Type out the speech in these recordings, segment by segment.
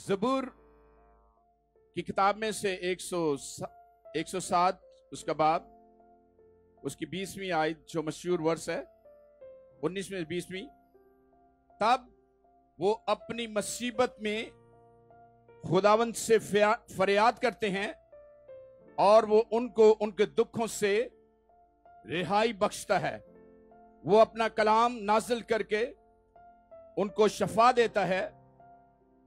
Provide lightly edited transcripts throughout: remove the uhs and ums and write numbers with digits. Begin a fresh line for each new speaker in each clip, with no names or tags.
ज़बूर की किताब में से 107 उसका बाब, उसकी 20वीं आयत जो मशहूर वर्स है, 19 में 20वीं, तब वो अपनी मुसीबत में खुदावंद से फरियाद करते हैं और वो उनको उनके दुखों से रिहाई बख्शता है। वो अपना कलाम नाजिल करके उनको शफा देता है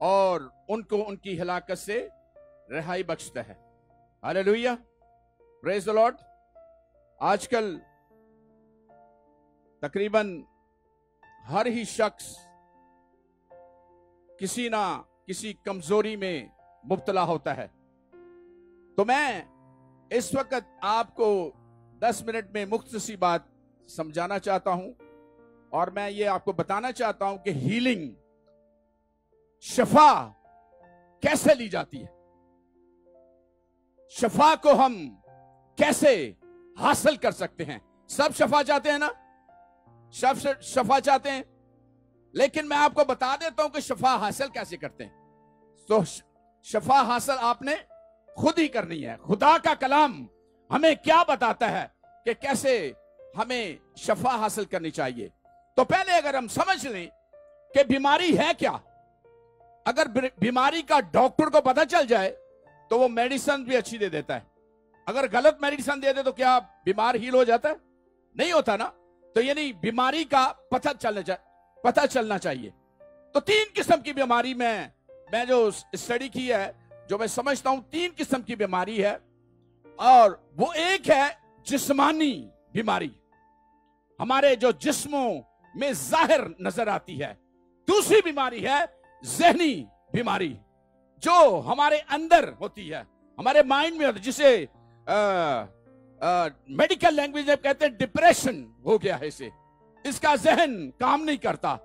और उनको उनकी हलाकत से रिहाई बख्शता है। Hallelujah, praise the Lord. आजकल तकरीबन हर ही शख्स किसी ना किसी कमजोरी में मुब्तला होता है। तो मैं इस वक्त आपको 10 मिनट में मुख्तसरी बात समझाना चाहता हूं और मैं ये आपको बताना चाहता हूं कि हीलिंग, शफा कैसे ली जाती है, शफा को हम कैसे हासिल कर सकते हैं। सब शफा चाहते हैं ना, सब शफा चाहते हैं, लेकिन मैं आपको बता देता हूं कि शफा हासिल कैसे करते हैं। तो शफा हासिल आपने खुद ही करनी है। खुदा का कलाम हमें क्या बताता है कि कैसे हमें शफा हासिल करनी चाहिए। तो पहले अगर हम समझ लें कि बीमारी है क्या, अगर बीमारी का डॉक्टर को पता चल जाए तो वो मेडिसिन भी अच्छी दे देता है। अगर गलत मेडिसिन दे दे तो क्या बीमार हील हो जाता है? नहीं होता ना। तो यानी बीमारी का पता चलना चाहिए। तो 3 किस्म की बीमारी में मैं जो स्टडी की है, जो मैं समझता हूं 3 किस्म की बीमारी है। और वो एक है जिस्मानी बीमारी, हमारे जो जिस्मों में जाहिर नजर आती है। दूसरी बीमारी है ज़हनी बीमारी, जो हमारे अंदर होती है, हमारे माइंड में होती है, जिसे मेडिकल लैंग्वेज में कहते हैं डिप्रेशन हो गया है इसे, इसका जहन काम नहीं करता,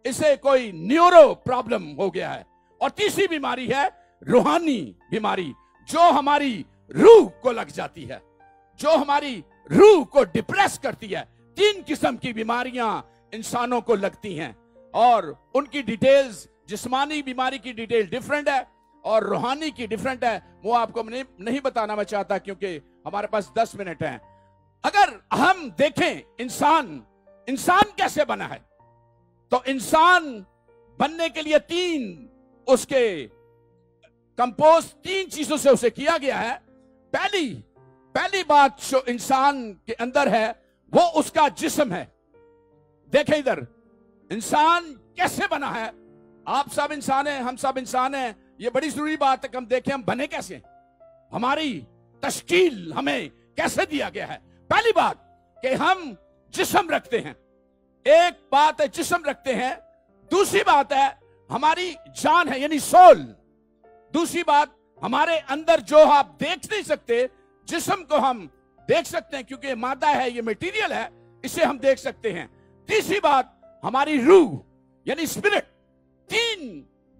इसे कोई न्यूरो प्रॉब्लम हो गया है। और तीसरी बीमारी है रूहानी बीमारी, जो हमारी रूह को लग जाती है, जो हमारी रूह को डिप्रेस करती है। 3 किस्म की बीमारियां इंसानों को लगती हैं और उनकी डिटेल्स, जिस्मानी बीमारी की डिटेल डिफरेंट है और रूहानी की डिफरेंट है। वो आपको नहीं बताना मैं चाहता क्योंकि हमारे पास 10 मिनट हैं। अगर हम देखें इंसान कैसे बना है, तो इंसान बनने के लिए 3 चीजों से उसे किया गया है। पहली बात जो इंसान के अंदर है वो उसका जिस्म है। देखें इधर, इंसान कैसे बना है। आप सब इंसान हैं, हम सब इंसान हैं। ये बड़ी जरूरी बात है कि हम देखें हम बने कैसे, हमारी तश्कील हमें कैसे दिया गया है। पहली बात कि हम जिस्म रखते हैं, एक बात है जिस्म रखते हैं। दूसरी बात है हमारी जान है, यानी सोल। दूसरी बात, हमारे अंदर जो आप देख नहीं सकते, जिस्म को हम देख सकते हैं क्योंकि मादा है, ये मटेरियल है, इसे हम देख सकते हैं। तीसरी बात, हमारी रूह यानी स्पिरिट। 3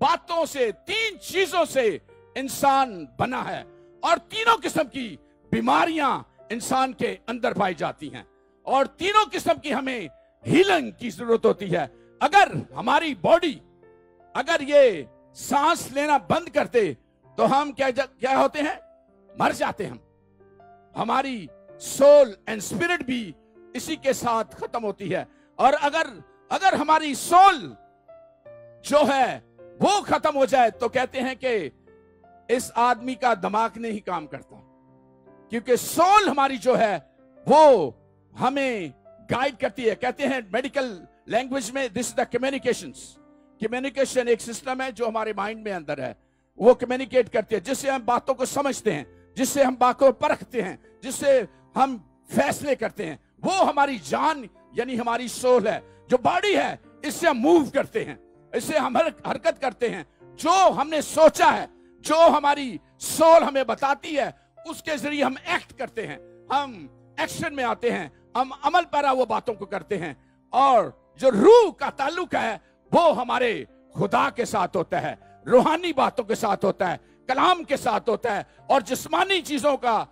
बातों से, 3 चीजों से इंसान बना है और तीनों किस्म की बीमारियां इंसान के अंदर पाई जाती हैं और तीनों किस्म की हमें हीलिंग की जरूरत होती है। अगर हमारी बॉडी, अगर ये सांस लेना बंद करते तो हम क्या होते हैं? मर जाते हैं। हमारी सोल एंड स्पिरिट भी इसी के साथ खत्म होती है। और अगर हमारी सोल जो है वो खत्म हो जाए तो कहते हैं कि इस आदमी का दिमाग नहीं काम करता, क्योंकि सोल हमारी जो है वो हमें गाइड करती है। कहते हैं मेडिकल लैंग्वेज में, दिस इज द कम्युनिकेशन एक सिस्टम है जो हमारे माइंड में अंदर है, वो कम्युनिकेट करती है, जिससे हम बातों को समझते हैं, जिससे हम बातों को परखते हैं, जिससे हम फैसले करते हैं। वो हमारी जान यानी हमारी सोल है। जो बॉडी है इससे हम मूव करते हैं, इससे हम हरकत करते हैं। जो हमने सोचा है, जो हमारी सोल हमें बताती है, उसके जरिए हम एक्ट करते हैं, हम एक्शन में आते हैं, हम अमल पैरा वो बातों को करते हैं। और जो रूह का ताल्लुक है वो हमारे खुदा के साथ होता है, रूहानी बातों के साथ होता है, कलाम के साथ होता है। और जिस्मानी चीजों का,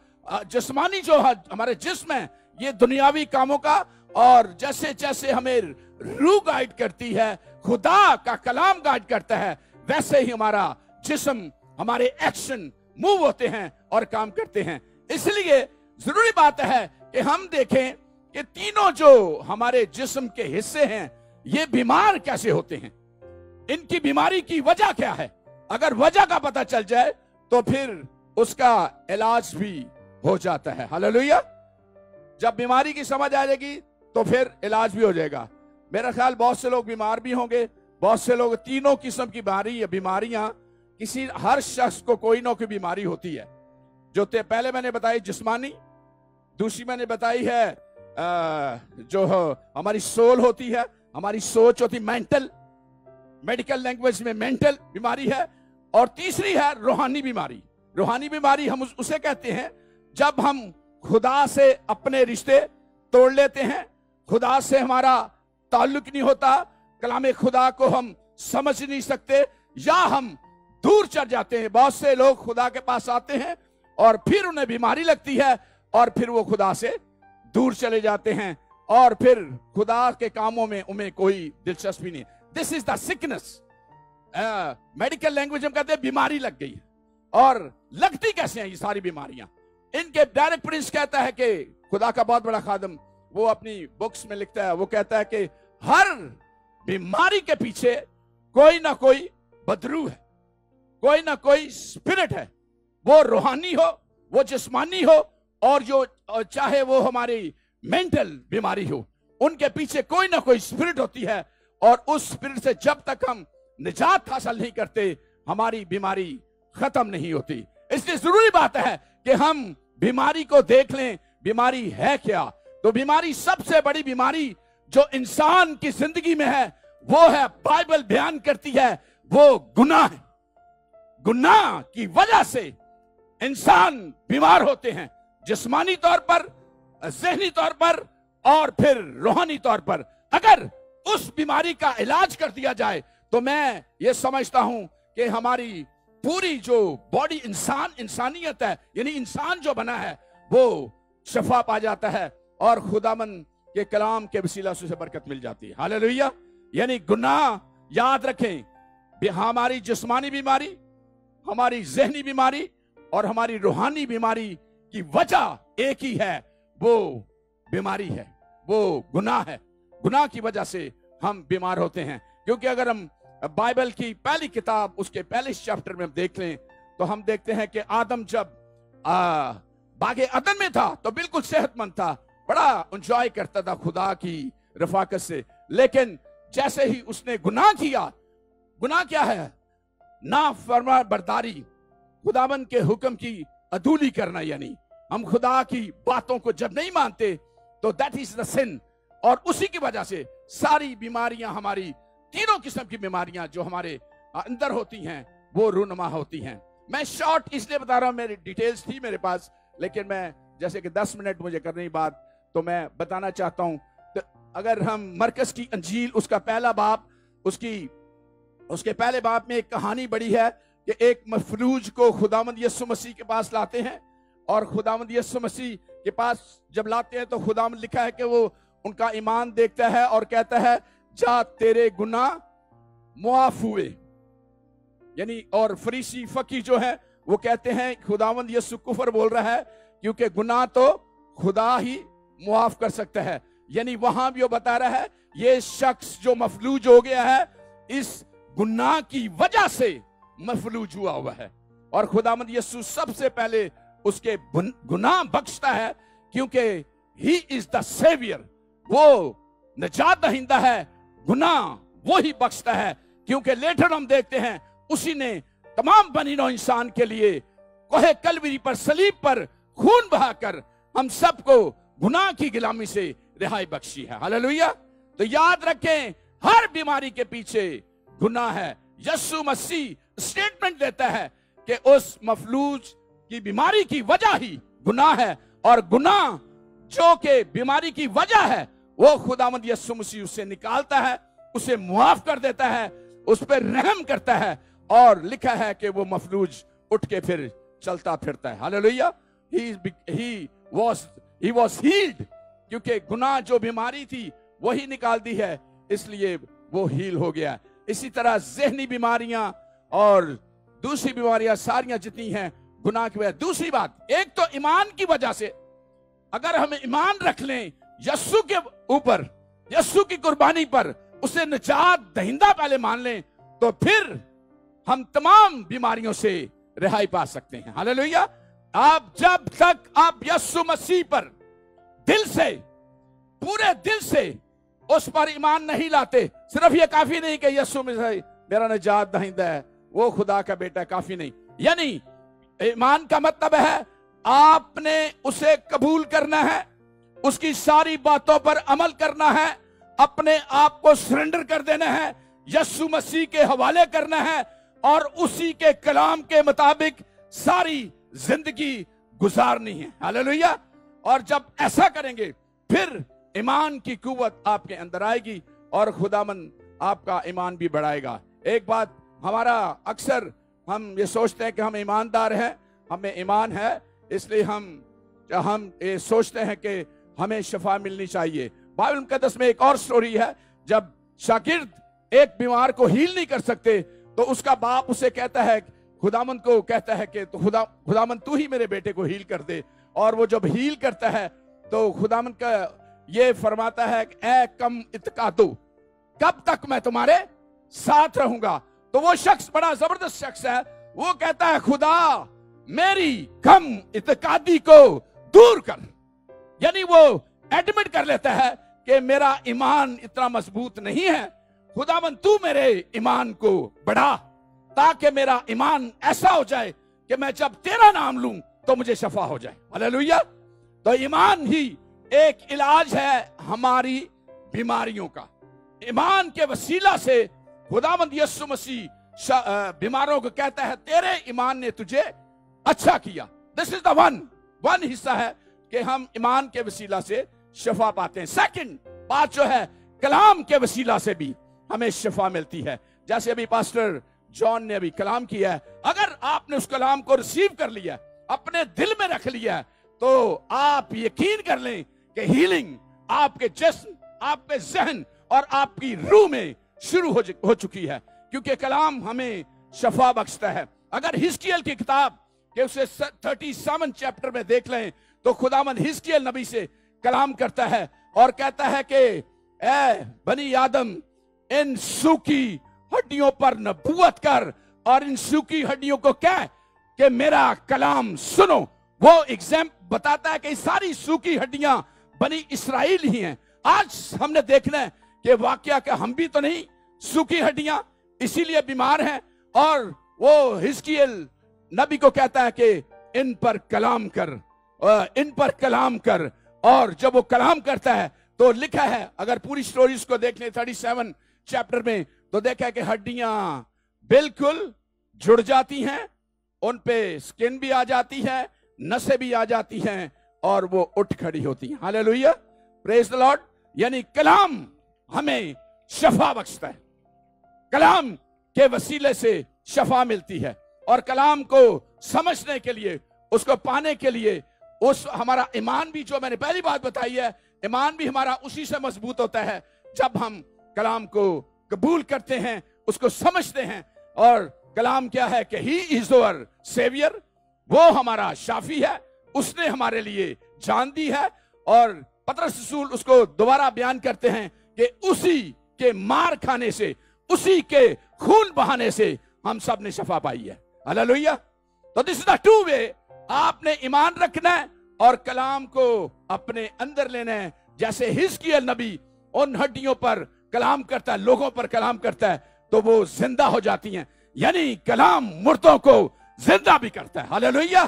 जिस्मानी जो हमारे जिस्म है, ये दुनियावी कामों का। और जैसे जैसे हमें रूह गाइड करती है, खुदा का कलाम गाइड करता है, वैसे ही हमारा जिस्म, हमारे एक्शन मूव होते हैं और काम करते हैं। इसलिए जरूरी बात है कि हम देखें कि तीनों जो हमारे जिस्म के हिस्से हैं ये बीमार कैसे होते हैं, इनकी बीमारी की वजह क्या है। अगर वजह का पता चल जाए तो फिर उसका इलाज भी हो जाता है। हालेलुया। जब बीमारी की समझ आ जाएगी तो फिर इलाज भी हो जाएगा। मेरा ख्याल बहुत से लोग बीमार भी होंगे, बहुत से लोग, तीनों किस्म की बीमारियां हर शख्स को कोई ना कोई बीमारी होती है। जो पहले मैंने बताई जिस्मानी, दूसरी मैंने बताई है जो हमारी सोल होती है, हमारी सोच होती, मेंटल, मेडिकल लैंग्वेज में मेंटल बीमारी है, और तीसरी है रूहानी बीमारी। रूहानी बीमारी हम उसे कहते हैं जब हम खुदा से अपने रिश्ते तोड़ लेते हैं, खुदा से हमारा ताल्लुक नहीं होता, कलाम खुदा को हम समझ नहीं सकते, या हम दूर चढ़ जाते हैं। बहुत से लोग खुदा के पास आते हैं और फिर उन्हें बीमारी लगती है और फिर वो खुदा से दूर चले जाते हैं और फिर खुदा के कामों में उन्हें कोई दिलचस्पी नहीं। This is the sickness. Medical language में कहते हैं बीमारी लग गई है। और लगती कैसे हैं ये सारी बीमारियां? इनके डायरेक्ट प्रिंस कहता है कि खुदा का बहुत बड़ा खादम वो अपनी बुक्स में लिखता है, वो कहता है कि हर बीमारी के पीछे कोई ना कोई बदरू है, कोई ना कोई स्पिरिट है, वो रूहानी हो, वो जिस्मानी हो, और जो चाहे वो हमारी मेंटल बीमारी हो, उनके पीछे कोई ना कोई स्पिरिट होती है। और उस स्पिरिट से जब तक हम निजात हासिल नहीं करते हमारी बीमारी खत्म नहीं होती। इसलिए जरूरी बात है कि हम बीमारी को देख लें, बीमारी है क्या। तो बीमारी, सबसे बड़ी बीमारी जो इंसान की जिंदगी में है वो है, बाइबल बयान करती है, वो गुनाह है। गुनाह की वजह से इंसान बीमार होते हैं, जिस्मानी तौर पर, ज़हनी तौर पर और फिर रूहानी तौर पर। अगर उस बीमारी का इलाज कर दिया जाए तो मैं ये समझता हूं कि हमारी पूरी जो बॉडी, इंसानियत है, यानी इंसान जो बना है, वो शफा पा जाता है और खुदामंद के कलाम के वसीला से बरकत मिल जाती है। हालेलुया। यानी गुनाह, याद रखें, हमारी जिस्मानी बीमारी, हमारी ज़हनी बीमारी और हमारी रूहानी बीमारी की वजह एक ही है, वो बीमारी है, वो गुनाह है। गुनाह की वजह से हम बीमार होते हैं। क्योंकि अगर हम बाइबल की पहली किताब उसके पहले चैप्टर में हम देख लें तो हम देखते हैं कि आदम जब बागे अदन में था तो बिल्कुल सेहतमंद था, बड़ा एंजॉय करता था खुदा की रफाकत से। लेकिन जैसे ही उसने गुनाह किया, गुनाह क्या है? ना फरमा बरदारी, खुदाबंद के हुक्म की अदूली करना, यानी हम खुदा की बातों को जब नहीं मानते तो दैट इज द सिन। और उसी की वजह से सारी बीमारियां, हमारी तीनों किस्म की बीमारियां जो हमारे अंदर होती हैं वो रूनुमा होती हैं। मैं शॉर्ट इसलिए बता रहा हूं, मेरी डिटेल्स थी मेरे पास, लेकिन मैं जैसे कि 10 मिनट मुझे करने बात तो मैं बताना चाहता हूं। तो अगर हम मरकस की अंजील उसका पहला बाब, उसके पहले बाब में एक कहानी बड़ी है कि एक मफलूज को खुदावंद यीशु मसीह के पास लाते हैं, और खुदावंद यीशु मसीह के पास जब लाते हैं तो खुदावंद लिखा है कि वो उनका ईमान देखता है और कहता है, जा तेरे गुनाह मुआफ हुए। यानी और फरीसी फकी जो है वो कहते हैं खुदावंद यीशु कुफर बोल रहा है, क्योंकि गुनाह तो खुदा ही मुआफ कर सकता है। यानी वहां भी वो बता रहा है ये शख्स जो मफलूज हो गया है इस गुनाह की वजह से मफलूज हुआ है, और खुदावंद यीशु सबसे पहले उसके गुनाह बख्शता है, क्योंकि ही इज द सेवियर, वो निजात दहिंदा है। गुनाह वो ही बख्शता है, क्योंकि लेटर हम देखते हैं उसी ने तमाम बनी नौ इंसान के लिए कोहे कलवरी पर, सलीब पर खून बहाकर हम सबको गुनाह की गुलामी से रिहाई बख्शी है। हालेलुया। तो याद रखें, हर बीमारी के पीछे गुनाह है। यीशु मसीह स्टेटमेंट देता है कि उस मफलूज की बीमारी की वजह ही गुनाह है, और गुनाह जो के बीमारी की वजह है वो खुदावंद यीशु मसीह उसे निकालता है, उसे मुआफ कर देता है, उस पर रहम करता है, और लिखा है कि वो मफलूज उठ के फिर चलता फिरता है। हालेलुया। ही वाज हील्ड, क्योंकि गुनाह जो बीमारी थी वही निकाल दी है, इसलिए वो हील हो गया। इसी तरह ज़हनी बीमारियां और दूसरी बीमारियां सारियां जितनी हैं गुनाह की वजह। दूसरी बात, एक तो ईमान की वजह से, अगर हम ईमान रख लें यस्सु के ऊपर, यस्सु की कुर्बानी पर, उसे निजात दहिंदा पहले मान लें, तो फिर हम तमाम बीमारियों से रिहाई पा सकते हैं। हालेलुया। आप जब तक आप यस्सु मसीह पर दिल से, पूरे दिल से उस पर ईमान नहीं लाते, सिर्फ ये काफी नहीं कि यस्सु मसीह मेरा निजात दहिंदा है, वो खुदा का बेटा, काफी नहीं। यानी ईमान का मतलब है आपने उसे कबूल करना है, उसकी सारी बातों पर अमल करना है, अपने आप को सरेंडर कर देना है, यस्सु मसीह के हवाले करना है और उसी के कलाम के मुताबिक सारी जिंदगी गुजारनी है। हालेलुया। और जब ऐसा करेंगे फिर ईमान की कुव्वत आपके अंदर आएगी और खुदामंद आपका ईमान भी बढ़ाएगा। एक बात, हमारा अक्सर हम ये सोचते हैं कि हम ईमानदार हैं, हमें ईमान है, इसलिए हम ये सोचते हैं कि हमें शफा मिलनी चाहिए। बाइबल मुकद्दस में एक और स्टोरी है, जब शागिर्द एक बीमार को हील नहीं कर सकते तो उसका बाप उसे कहता है, खुदामंद को कहता है कि तो खुदामंद तू ही मेरे बेटे को हील कर दे। और वो जब हील करता है तो खुदामंद का ये फरमाता है कि ए कम इत्कादू, कब तक मैं तुम्हारे साथ रहूंगा। तो वो शख्स बड़ा जबरदस्त शख्स है, वो कहता है खुदा मेरी कम इत्कादी को दूर कर। यानी वो एडमिट कर लेता है कि मेरा ईमान इतना मजबूत नहीं है, खुदावंद तू मेरे ईमान को बढ़ा ताकि मेरा ईमान ऐसा हो जाए कि मैं जब तेरा नाम लूं तो मुझे शफा हो जाए। हालेलुया। तो ईमान ही एक इलाज है हमारी बीमारियों का। ईमान के वसीला से खुदावंद यीशु मसीह बीमारों को कहता है तेरे ईमान ने तुझे अच्छा किया। दिस इज द वन हिस्सा है कि हम ईमान के वसीला से शफा पाते हैं। सेकंड बात जो है, कलाम के वसीला से भी हमें शफा मिलती है। जैसे अभी पास्टर जॉन ने अभी कलाम किया है, अगर आपने उस कलाम को रिसीव कर लिया, अपने दिल में रख लिया, तो आप यकीन कर लें कि हीलिंग आपके जिस्म, आपके जहन और आपकी रूह में शुरू हो चुकी है, क्योंकि कलाम हमें शफा बख्शता है। अगर हिजकिय्याह की किताब के उसे 37 चैप्टर में देख लें तो खुदावंद हिजकिय्याह नबी से कलाम करता है और कहता है कि ए बनी आदम, इन सूखी हड्डियों पर नबूवत कर और इन सूखी हड्डियों को कह कि मेरा कलाम सुनो। वो एग्जाम बताता है कि सारी सूखी हड्डियां बनी इस्राएल ही हैं। आज हमने देखना है कि वाकया के हम भी तो नहीं सूखी हड्डियां, इसीलिए बीमार हैं। और वो हिजकिय्याह नबी को कहता है कि इन पर कलाम कर, इन पर कलाम कर। और जब वो कलाम करता है तो लिखा है, अगर पूरी स्टोरीज को देख लें 37 चैप्टर में, तो देखा है कि हड्डियां बिल्कुल जुड़ जाती हैं, उन पे स्किन भी आ जाती है, नसें भी आ जाती हैं और वो उठ खड़ी होती हैं। Hallelujah, praise the Lord. यानी कलाम हमें शफा बख्शता है, कलाम के वसीले से शफा मिलती है। और कलाम को समझने के लिए, उसको पाने के लिए, उस हमारा ईमान भी, जो मैंने पहली बात बताई है, ईमान भी हमारा उसी से मजबूत होता है जब हम कलाम को कबूल करते हैं, उसको समझते हैं। और कलाम क्या है कि ही इज आवर सेवियर, वो हमारा शाफी है, उसने हमारे लिए जान दी है। और पतरस रसूल उसको दोबारा बयान करते हैं कि उसी के मार खाने से, उसी के खून बहाने से हम सब ने शफा पाई है। हालेलुया। तो this is the two way, आपने ईमान रखना है और कलाम को अपने अंदर लेना है। जैसे हिजकिय्याह नबी उन हड्डियों पर कलाम करता है, लोगों पर कलाम करता है, तो वो जिंदा हो जाती हैं। यानी कलाम मुर्दों को जिंदा भी करता है। हालेलुया।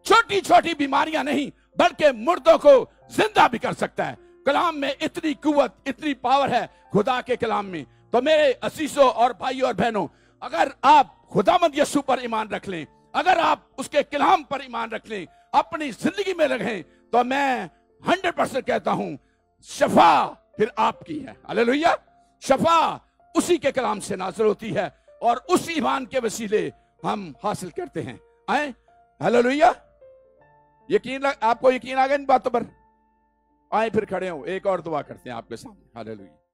छोटी छोटी बीमारियां नहीं बल्कि मुर्दों को जिंदा भी कर सकता है। कलाम में इतनी कुव्वत, इतनी पावर है खुदा के कलाम में। तो मेरे असीसों और भाइयों और बहनों, अगर आप खुदावंद यीशु पर ईमान रख लें, अगर आप उसके कलाम पर ईमान रख लें, अपनी जिंदगी में रखें, तो मैं 100% कहता हूं शफा फिर आपकी है। हालेलुया। शफा उसी के कलाम से नाज़िल होती है और उस ईमान के वसीले हम हासिल करते हैं। आए, हालेलुया। आपको यकीन आ गया इन बातों पर? आए फिर खड़े हो, एक और दुआ करते हैं आपके सामने। हालेलुया।